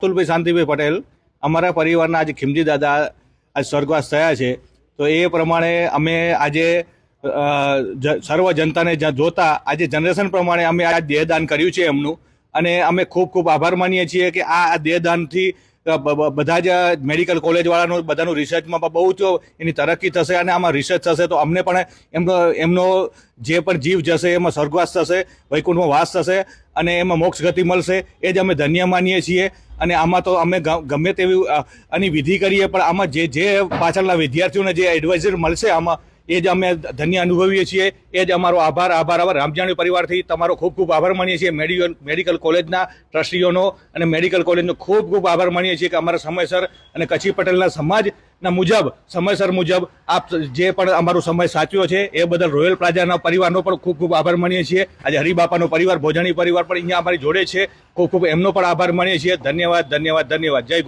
અતુલભાઈ શાંતિભાઈ પટેલ અમારા પરિવારના આજે ખીમજી દાદા આજ સ્વર્ગવાસ થયા છે, તો એ પ્રમાણે અમે આજે સર્વ જનતાને જોતા આજે જનરેશન પ્રમાણે અમે આ દેહદાન કર્યું છે એમનું, અને અમે ખૂબ ખૂબ આભાર માનીએ છીએ કે આ દેહદાનથી બધા જ મેડિકલ કોલેજવાળાનું બધાનું રિસર્ચમાં બહુ જ એની તરક્કી થશે, અને આમાં રિસર્ચ થશે તો અમને પણ એમનો જે પણ જીવ જશે એમાં સ્વર્ગવાસ થશે, વૈકુંઠમાં વાસ થશે અને એમાં મોક્ષ ગતિ મળશે. એ જ અમે ધન્ય માનીએ છીએ. અને આમાં તો અમે ગમે તેવી આની વિધિ કરીએ, પણ આમાં જે પાછળના વિદ્યાર્થીઓને જે એડવાઇઝર મળશે આમાં એ જ અમે ધન્ય અનુભવીએ છીએ. એ જ અમારો આભાર. રામજાણી પરિવારથી તમારો ખૂબ ખૂબ આભાર માનીએ છીએ. મેડિકલ કોલેજના ટ્રસ્ટીઓનો અને મેડિકલ કોલેજનો ખૂબ ખૂબ આભાર માનીએ છીએ કે અમારા સમયસર અને કચ્છી પટેલના સમાજના મુજબ સમયસર મુજબ આપ જે પણ અમારો સમય સાચ્યો છે એ બદલ રોયલ પ્લાઝાના પરિવારનો પણ ખૂબ ખૂબ આભાર માનીએ છીએ. આજે હરિબાપાનો પરિવાર, ભોજાણી પરિવાર પણ અહીંયા અમારી જોડે છે. ખૂબ ખૂબ એમનો પણ આભાર માનીએ છીએ. ધન્યવાદ, ધન્યવાદ, ધન્યવાદ. જય ગુરુ.